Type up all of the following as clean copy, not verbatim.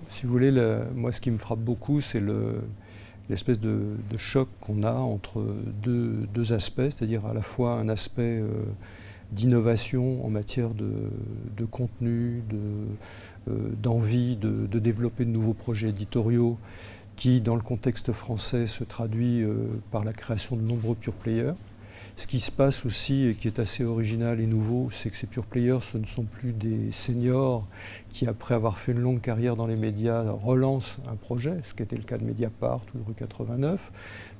Si vous voulez, moi ce qui me frappe beaucoup, c'est l'espèce de choc qu'on a entre deux aspects, c'est-à-dire à la fois un aspect d'innovation en matière de contenu, d'envie de développer de nouveaux projets éditoriaux qui, dans le contexte français, se traduit par la création de nombreux pure players. Ce qui se passe aussi et qui est assez original et nouveau, c'est que ces pure players, ce ne sont plus des seniors qui, après avoir fait une longue carrière dans les médias, relancent un projet, ce qui était le cas de Mediapart ou de Rue 89,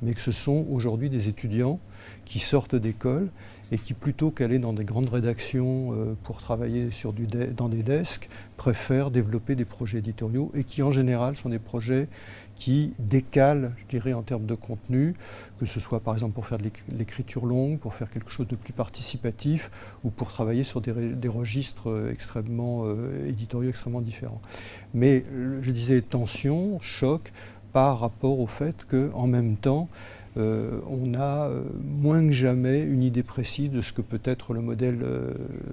mais que ce sont aujourd'hui des étudiants qui sortent d'école et qui, plutôt qu'aller dans des grandes rédactions pour travailler dans des desks, préfèrent développer des projets éditoriaux et qui, en général, sont des projets qui décalent, je dirais, en termes de contenu, que ce soit par exemple pour faire de l'écriture longue, pour faire quelque chose de plus participatif ou pour travailler sur des registres éditoriaux extrêmement différents. Mais je disais tension, choc, par rapport au fait qu'en même temps, on a moins que jamais une idée précise de ce que peut être le modèle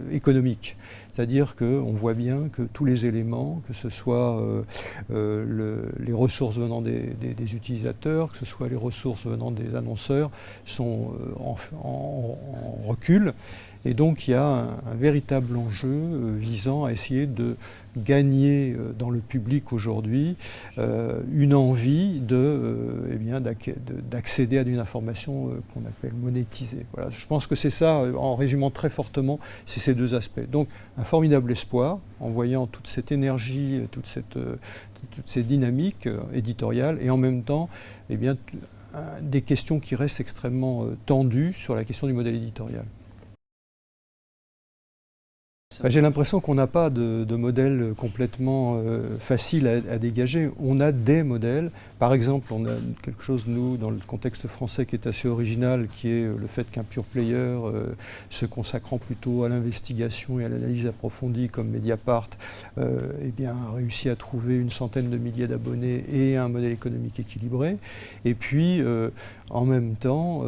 économique. C'est-à-dire qu'on voit bien que tous les éléments, que ce soit les ressources venant des utilisateurs, que ce soit les ressources venant des annonceurs, sont en recul. Et donc il y a un véritable enjeu visant à essayer de gagner dans le public aujourd'hui une envie d'accéder à une information qu'on appelle monétisée. Voilà. Je pense que c'est ça, en résumant très fortement, c'est ces deux aspects. Donc un formidable espoir en voyant toute cette énergie, toutes ces dynamiques éditoriales et en même temps des questions qui restent extrêmement tendues sur la question du modèle éditorial. J'ai l'impression qu'on n'a pas de modèle complètement facile à dégager. On a des modèles. Par exemple, on a quelque chose, nous, dans le contexte français qui est assez original, qui est le fait qu'un pure player, se consacrant plutôt à l'investigation et à l'analyse approfondie comme Mediapart, a réussi à trouver une centaine de milliers d'abonnés et un modèle économique équilibré. Et puis, en même temps,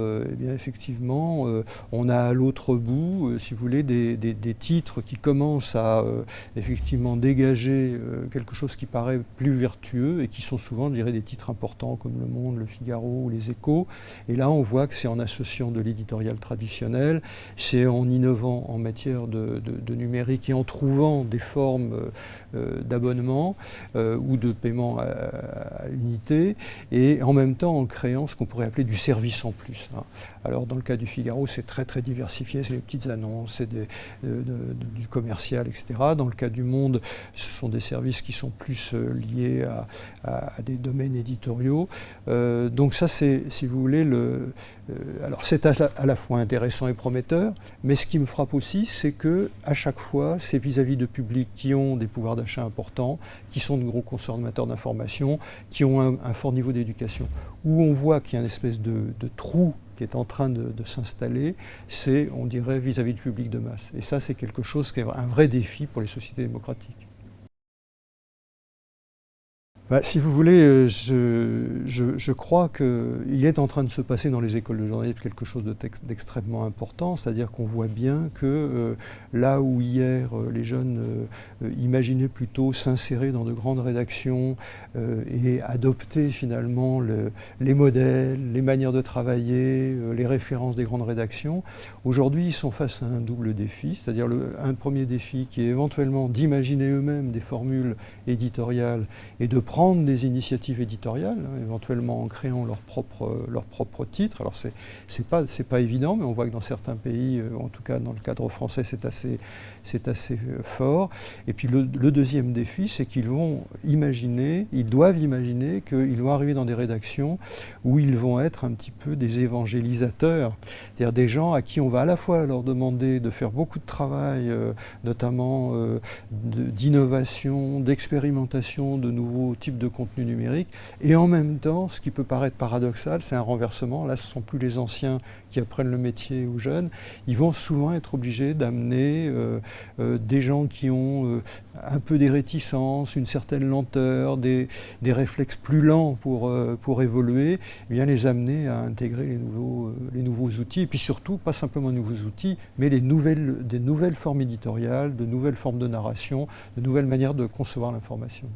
effectivement, on a à l'autre bout, si vous voulez, des titres qui commencent à effectivement dégager quelque chose qui paraît plus vertueux et qui sont souvent, je dirais, des titres importants comme Le Monde, Le Figaro ou Les Échos. Et là, on voit que c'est en associant de l'éditorial traditionnel, c'est en innovant en matière de numérique et en trouvant des formes d'abonnement ou de paiement à unité et en même temps en créant ce qu'on pourrait appeler du service en plus. Alors dans le cas du Figaro, c'est très très diversifié, c'est les petites annonces, c'est du commercial, etc. Dans le cas du Monde, ce sont des services qui sont plus liés à des domaines éditoriaux. Donc ça, c'est, si vous voulez, alors c'est à la fois intéressant et prometteur, mais ce qui me frappe aussi, c'est que à chaque fois, c'est vis-à-vis de publics qui ont des pouvoirs d'achat importants, qui sont de gros consommateurs d'informations, qui ont un fort niveau d'éducation, où on voit qu'il y a une espèce de trou qui est en train de s'installer, c'est, on dirait, vis-à-vis du public de masse. Et ça, c'est quelque chose qui est un vrai défi pour les sociétés démocratiques. Si vous voulez, je crois qu'il est en train de se passer dans les écoles de journalisme quelque chose d'extrêmement important, c'est-à-dire qu'on voit bien que là où hier les jeunes imaginaient plutôt s'insérer dans de grandes rédactions et adopter finalement les modèles, les manières de travailler, les références des grandes rédactions, aujourd'hui ils sont face à un double défi, c'est-à-dire un premier défi qui est éventuellement d'imaginer eux-mêmes des formules éditoriales et de prendre des initiatives éditoriales, éventuellement en créant leur propre titre. Alors c'est pas évident, mais on voit que dans certains pays, en tout cas dans le cadre français, c'est assez fort. Et puis le deuxième défi, c'est qu'ils doivent imaginer qu'ils vont arriver dans des rédactions où ils vont être un petit peu des évangélisateurs, c'est-à-dire des gens à qui on va à la fois leur demander de faire beaucoup de travail, notamment d'innovation, d'expérimentation de nouveaux types de contenu numérique, et en même temps, ce qui peut paraître paradoxal, c'est un renversement. Là, ce ne sont plus les anciens qui apprennent le métier aux jeunes. Ils vont souvent être obligés d'amener des gens qui ont un peu des réticences, une certaine lenteur, des réflexes plus lents pour évoluer, et bien les amener à intégrer les nouveaux outils, et puis surtout, pas simplement de nouveaux outils, mais des nouvelles formes éditoriales, de nouvelles formes de narration, de nouvelles manières de concevoir l'information.